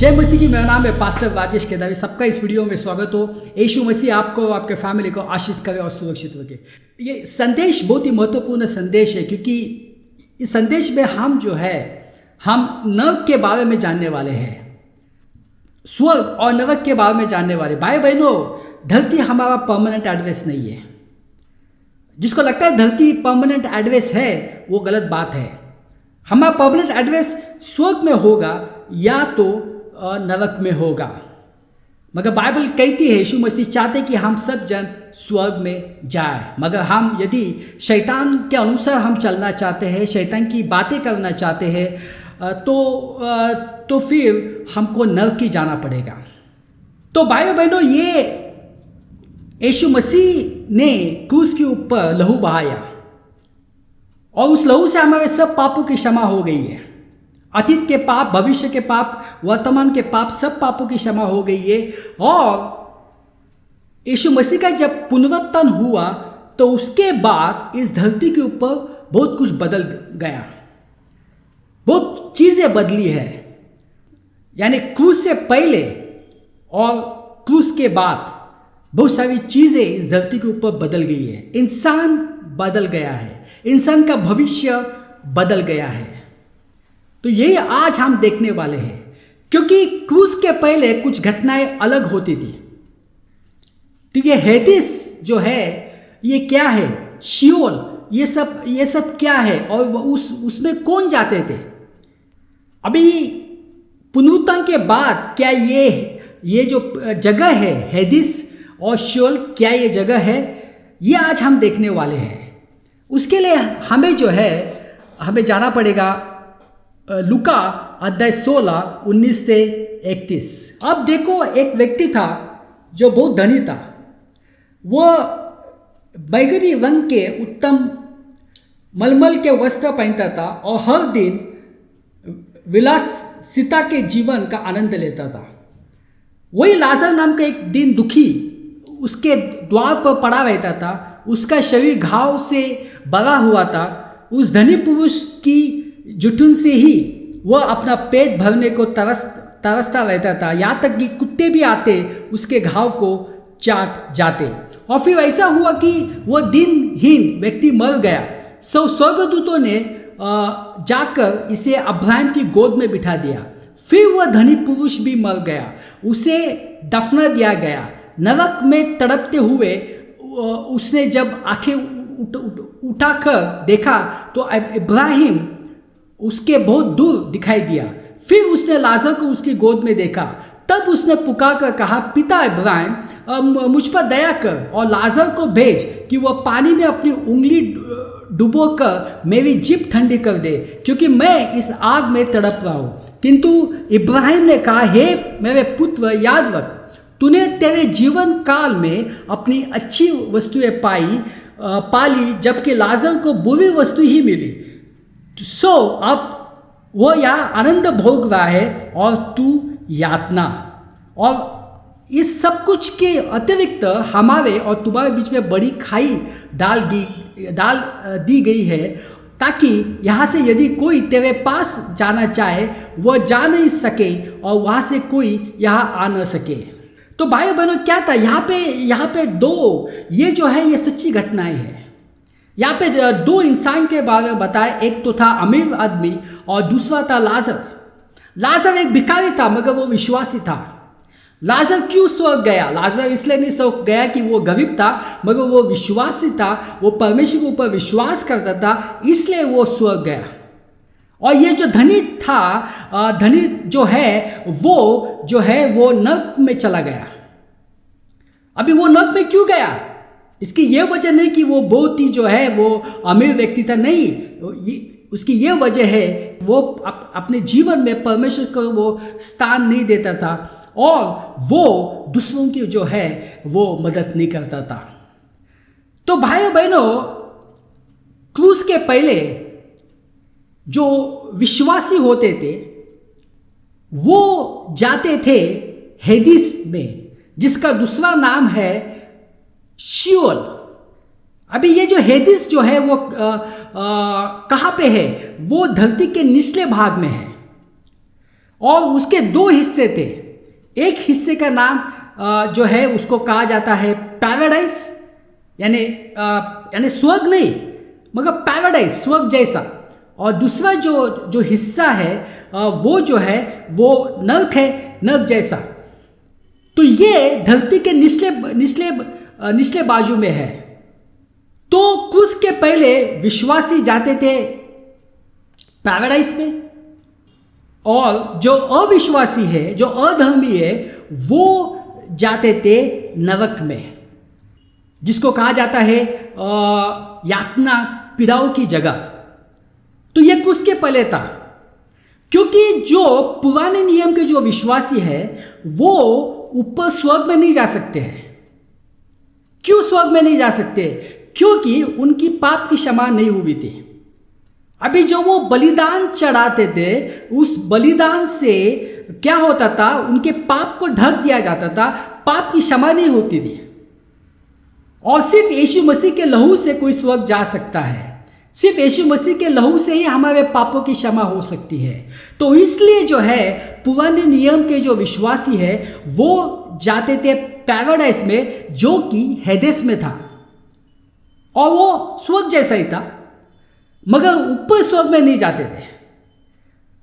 जय मसीह की। मेरा नाम है पास्टर राजेश केदारी। सबका इस वीडियो में स्वागत हो। यीशु मसीह आपको और आपके फैमिली को आशीष करे और सुरक्षित रखे। ये संदेश बहुत ही महत्वपूर्ण संदेश है, क्योंकि इस संदेश में हम नरक के बारे में जानने वाले हैं, स्वर्ग और नरक के बारे में जानने वाले। भाई बहनों, धरती हमारा परमानेंट एड्रेस नहीं है। जिसको लगता है धरती परमानेंट एड्रेस है, वो गलत बात है। हमारा परमानेंट एड्रेस स्वर्ग में होगा या तो नरक में होगा। मगर बाइबल कहती है, यीशु मसीह चाहते कि हम सब जन स्वर्ग में जाए। मगर हम यदि शैतान के अनुसार हम चलना चाहते हैं, शैतान की बातें करना चाहते हैं, तो फिर हमको नरक ही जाना पड़ेगा। तो भाइयों बहनों, ये यीशु मसीह ने क्रूस के ऊपर लहू बहाया और उस लहू से हमारे सब पापों की क्षमा हो गई है। अतीत के पाप, भविष्य के पाप, वर्तमान के पाप, सब पापों की क्षमा हो गई है। और यीशु मसीह का जब पुनरुत्थान हुआ तो उसके बाद इस धरती के ऊपर बहुत कुछ बदल गया, बहुत चीजें बदली है। यानी क्रूस से पहले और क्रूस के बाद बहुत सारी चीजें इस धरती के ऊपर बदल गई है। इंसान बदल गया है, इंसान का भविष्य बदल गया है। तो यही आज हम देखने वाले हैं, क्योंकि क्रूस के पहले कुछ घटनाएं अलग होती थी। तो ये हेदिस जो है, ये क्या है, शियोल, ये सब क्या है और उसमें कौन जाते थे। अभी पुनरुत्थान के बाद क्या ये जो जगह है हेदिस और शियोल, क्या ये जगह है, ये आज हम देखने वाले हैं। उसके लिए हमें जाना पड़ेगा लूका अध्याय 16, 19 से 31। अब देखो, एक व्यक्ति था जो बहुत धनी था। वो बैगनी रंग के उत्तम मलमल के वस्त्र पहनता था और हर दिन विलासिता के जीवन का आनंद लेता था। वही लाजर नाम का एक दिन दुखी उसके द्वार पर पड़ा रहता था। उसका शरीर घाव से भरा हुआ था। उस धनी पुरुष की जुटुन से ही वह अपना पेट भरने को तरसता रहता था, यहाँ तक कि कुत्ते भी आते उसके घाव को चाट जाते। और फिर ऐसा हुआ कि वह दिनहीन व्यक्ति मर गया। स्वर्गदूतों ने जाकर इसे अब्राहम की गोद में बिठा दिया। फिर वह धनी पुरुष भी मर गया, उसे दफना दिया गया। नरक में तड़पते हुए उसने जब आंखें उठाकर देखा तो इब्राहिम उसके बहुत दूर दिखाई दिया। फिर उसने लाजर को उसकी गोद में देखा। तब उसने पुकार कर कहा, पिता इब्राहिम, मुझ पर दया कर और लाजर को भेज कि वह पानी में अपनी उंगली डुबोकर मेरी जीभ ठंडी कर दे, क्योंकि मैं इस आग में तड़प रहा हूँ। किंतु इब्राहिम ने कहा, हे मेरे पुत्र, याद रख, तूने तेरे जीवन काल में अपनी अच्छी वस्तुएं पाली, जबकि लाजर को बुरी वस्तु ही मिली। सो अब वो यहाँ आनंद भोग रहा है और तू यातना। और इस सब कुछ के अतिरिक्त हमारे और तुम्हारे बीच में बड़ी खाई डाल दी गई है, ताकि यहाँ से यदि कोई तेरे पास जाना चाहे वह जा नहीं सके और वहाँ से कोई यहाँ आ न सके। तो भाई बहनों, क्या था यहाँ पे दो, ये जो है ये सच्ची घटनाएं हैं। यहाँ पे दो इंसान के बारे में बताया। एक तो था अमीर आदमी और दूसरा था लाजर। लाजर एक भिखारी था, मगर वो विश्वासी था। लाजर क्यों स्वर्ग गया? लाजर इसलिए नहीं स्वर्ग गया कि वो गरीब था, मगर वो विश्वासी था, वो परमेश्वर के ऊपर विश्वास करता था, इसलिए वो स्वर्ग गया। और ये जो धनी था, धनी जो है वो नरक में चला गया। अभी वो नरक में क्यों गया? इसकी ये वजह नहीं कि वो बहुत ही जो है वो अमीर व्यक्ति था, नहीं। उसकी ये वजह है वो अपने जीवन में परमेश्वर को वो स्थान नहीं देता था और वो दूसरों की जो है वो मदद नहीं करता था। तो भाइयों बहनों, क्रूस के पहले जो विश्वासी होते थे वो जाते थे हेदिस में, जिसका दूसरा नाम है शियोल। अभी ये जो हेदिस जो है वो कहाँ पे है? वो धरती के निचले भाग में है। और उसके दो हिस्से थे। एक हिस्से का नाम जो है उसको कहा जाता है पैराडाइज, यानी स्वर्ग नहीं मगर पैराडाइज, स्वर्ग जैसा। और दूसरा जो हिस्सा है वो जो है वो नर्क है, नर्क जैसा। तो ये धरती के निचले बाजू में है। तो क्रूस के पहले विश्वासी जाते थे पैराडाइज में, और जो अविश्वासी है, जो अधर्मी है, वो जाते थे नरक में, जिसको कहा जाता है यातना, पीड़ाओं की जगह। तो ये क्रूस के पहले था, क्योंकि जो पुराने नियम के जो विश्वासी है वो ऊपर स्वर्ग में नहीं जा सकते हैं। क्यों स्वर्ग में नहीं जा सकते? क्योंकि उनकी पाप की क्षमा नहीं हुई थी। अभी जो वो बलिदान चढ़ाते थे, उस बलिदान से क्या होता था, उनके पाप को ढक दिया जाता था, पाप की क्षमा नहीं होती थी। और सिर्फ यीशु मसीह के लहू से कोई स्वर्ग जा सकता है। सिर्फ यीशु मसीह के लहू से ही हमारे पापों की क्षमा हो सकती है। तो इसलिए जो है पुराने नियम के जो विश्वासी है वो जाते थे पैराडाइस में, जो कि हेदेस में था, और वो स्वर्ग जैसा ही था, मगर ऊपर स्वर्ग में नहीं जाते थे।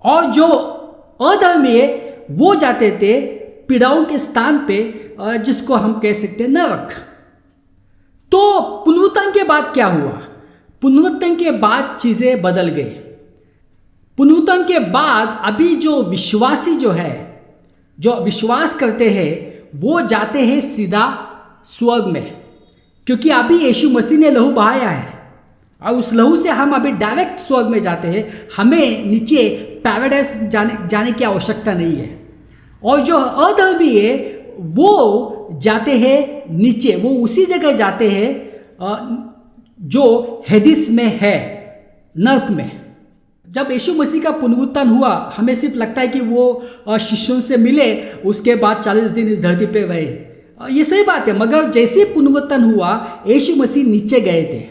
और जो अधर्मी है वो जाते थे पीड़ाओं के स्थान पे, जिसको हम कह सकते हैं नरक। तो पुनरुत्थान के बाद क्या हुआ? पुनरुत्थान के बाद चीजें बदल गई। पुनरुत्थान के बाद अभी जो विश्वासी जो है, जो विश्वास करते हैं, वो जाते हैं सीधा स्वर्ग में, क्योंकि अभी यीशु मसीह ने लहू बहाया है, और उस लहू से हम अभी डायरेक्ट स्वर्ग में जाते हैं। हमें नीचे पैराडाइस जाने की आवश्यकता नहीं है। और जो अधर्मी है वो जाते हैं नीचे, वो उसी जगह जाते हैं जो हेदिस में है, नर्क में। जब यीशु मसीह का पुनरुत्थान हुआ, हमें सिर्फ लगता है कि वो शिष्यों से मिले, उसके बाद 40 दिन इस धरती पे रहे। ये सही बात है, मगर जैसे पुनरुत्थान हुआ, यीशु मसीह नीचे गए थे,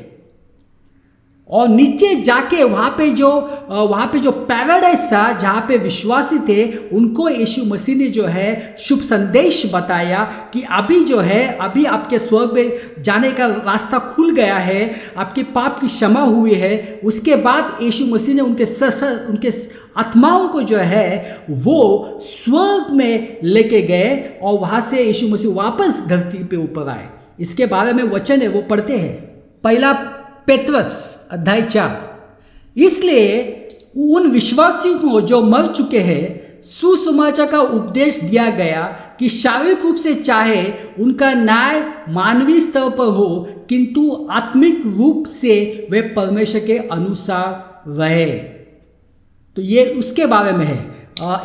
और नीचे जाके वहाँ पे जो पैराडाइस था, जहाँ पे विश्वासी थे, उनको यीशु मसीह ने जो है शुभ संदेश बताया कि अभी जो है, अभी आपके स्वर्ग में जाने का रास्ता खुल गया है, आपके पाप की क्षमा हुई है। उसके बाद यीशु मसीह ने उनके आत्माओं को जो है वो स्वर्ग में लेके गए, और वहाँ से यीशु मसीह वापस धरती पे ऊपर आए। इसके बारे में वचन है, वो पढ़ते हैं, पहला पेत्रस अध्याय 4। इसलिए उन विश्वासियों को जो मर चुके हैं सुसमाचार का उपदेश दिया गया कि शारीरिक रूप से चाहे उनका न्याय मानवीय स्तर पर हो, किंतु आत्मिक रूप से वे परमेश्वर के अनुसार रहे। तो ये उसके बारे में है।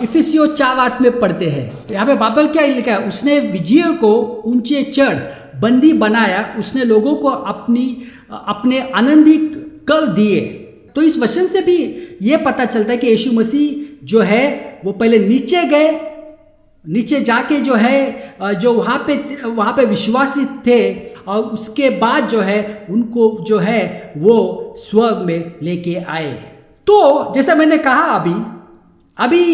इफिसियों 4:8 में पढ़ते हैं। तो यहाँ पे बाइबल क्या लिखा है? उसने विजय को ऊंचे चढ़ बंदी बनाया, उसने लोगों को अपने आनंदित कर दिए। तो इस वचन से भी ये पता चलता है कि यीशु मसीह जो है वो पहले नीचे गए, नीचे जाके जो है जो वहाँ पे विश्वासी थे, और उसके बाद जो है उनको जो है वो स्वर्ग में लेके आए। तो जैसा मैंने कहा अभी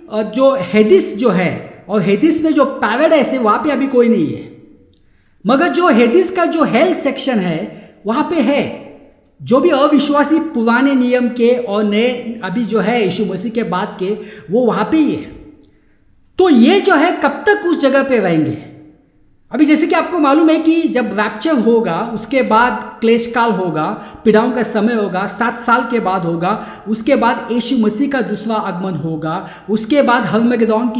जो हेदिस जो है, और हेदिस में जो पैराडाइस है वहाँ पे अभी कोई नहीं है, मगर जो हेदिस का जो हेल सेक्शन है वहाँ पे है। जो भी अविश्वासी पुराने नियम के और नए अभी जो है यीशु मसीह के बाद के, वो वहाँ पे ही है। तो ये जो है कब तक उस जगह पे रहेंगे? अभी जैसे कि आपको मालूम है कि जब रैप्चर होगा, उसके बाद क्लेश काल होगा, पीड़ाओं का समय होगा, 7 साल के बाद होगा, उसके बाद यीशु मसीह का दूसरा आगमन होगा, उसके बाद हर्मगेदोन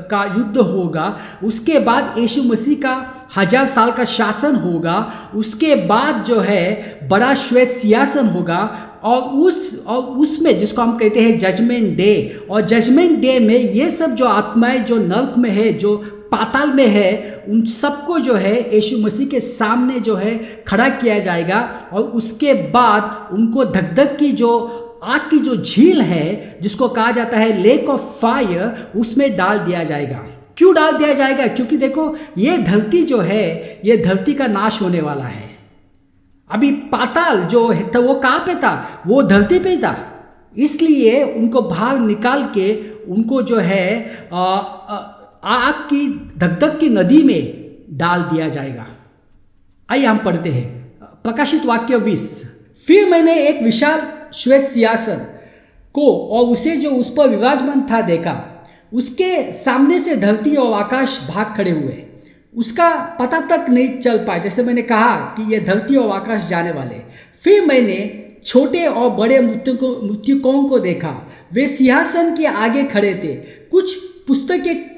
का युद्ध होगा, उसके बाद यीशु मसीह का 1000 साल का शासन होगा, उसके बाद जो है बड़ा श्वेत सिंहासन होगा, और उसमें जिसको हम कहते हैं जजमेंट डे, और जजमेंट डे में ये सब जो आत्माएं जो नर्क में है, जो पाताल में है, उन सबको जो है यीशु मसीह के सामने जो है खड़ा किया जाएगा, और उसके बाद उनको धक-धक की जो आग की जो झील है, जिसको कहा जाता है लेक ऑफ फायर, उसमें डाल दिया जाएगा। क्यों डाल दिया जाएगा? क्योंकि देखो ये धरती जो है, ये धरती का नाश होने वाला है। अभी पाताल जो था वो कहाँ पे था? वो धरती पे था, इसलिए उनको बाहर निकाल के उनको जो है आग की धक-धक की नदी में डाल दिया जाएगा। आइए हम पढ़ते हैं प्रकाशित वाक्य 20। फिर मैंने एक विशाल श्वेत सिंहासन को और उसे जो उस पर विराजमान था देखा। उसके सामने से धरती और आकाश भाग खड़े हुए। उसका पता तक नहीं चल पाया, जैसे मैंने कहा कि यह धरती और आकाश जाने वाले। फिर मैंने छोटे और बड़े मृतकों को देखा। वे सिंहासन के आगे खड़े थे। कुछ पुस्तकें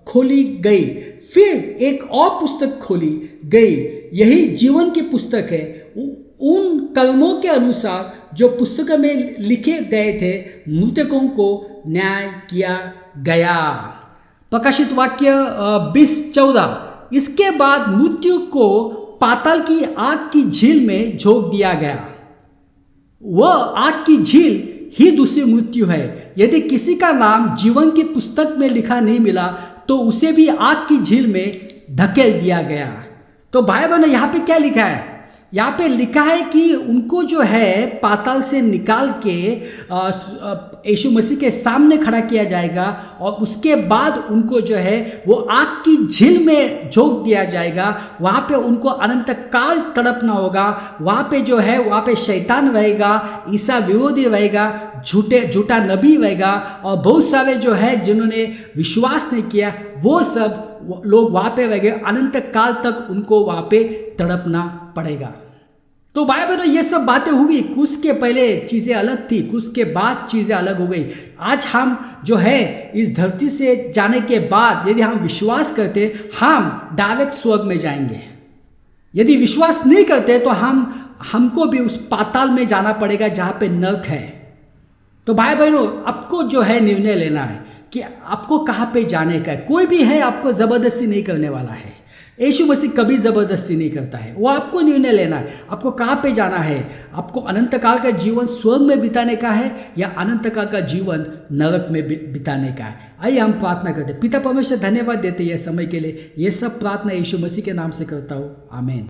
खोली गई। फिर एक और पुस्तक खोली गई, यही जीवन की पुस्तक है। उन कर्मों के अनुसार जो पुस्तक में लिखे गए थे मृतकों को न्याय किया गया। प्रकाशित वाक्य 20:14। इसके बाद मृत्यु को पाताल की आग की झील में झोंक दिया गया। वह आग की झील ही दूसरी मृत्यु है। यदि किसी का नाम जीवन की पुस्तक में लिखा नहीं मिला तो उसे भी आग की झील में धकेल दिया गया। तो भाई बहनों, यहाँ पे क्या लिखा है? यहाँ पे लिखा है कि उनको जो है पाताल से निकाल के यीशु मसीह के सामने खड़ा किया जाएगा और उसके बाद उनको जो है वो आग की झील में झोंक दिया जाएगा। वहाँ पे उनको अनंत काल तड़पना होगा। वहाँ पे जो है वहाँ पे शैतान रहेगा, ईसा विरोधी रहेगा, झूठा नबी रहेगा और बहुत सारे जो है जिन्होंने विश्वास नहीं किया वो सब लोग वहाँ पे रहेंगे। अनंत काल तक उनको वहाँ पे तड़पना पड़ेगा। तो भाई बहनों, ये सब बातें हुई। क्रूस के पहले चीज़ें अलग थी, क्रूस के बाद चीज़ें अलग हो गई। आज हम जो है इस धरती से जाने के बाद यदि हम विश्वास करते हम डायरेक्ट स्वर्ग में जाएंगे। यदि विश्वास नहीं करते तो हमको भी उस पाताल में जाना पड़ेगा जहाँ पे नरक है। तो भाई बहनों, आपको जो है निर्णय लेना है कि आपको कहाँ पे जाने का है। कोई भी है आपको ज़बरदस्ती नहीं करने वाला है। यीशु मसीह कभी ज़बरदस्ती नहीं करता है। वो आपको निर्णय लेना है आपको कहाँ पे जाना है। आपको अनंत काल का जीवन स्वर्ग में बिताने का है या अनंत काल का जीवन नरक में बिताने का है। आइए हम प्रार्थना करते हैं। पिता परमेश्वर, धन्यवाद देते हैं यह समय के लिए। ये सब प्रार्थना यीशु मसीह के नाम से करता हूँ, आमीन।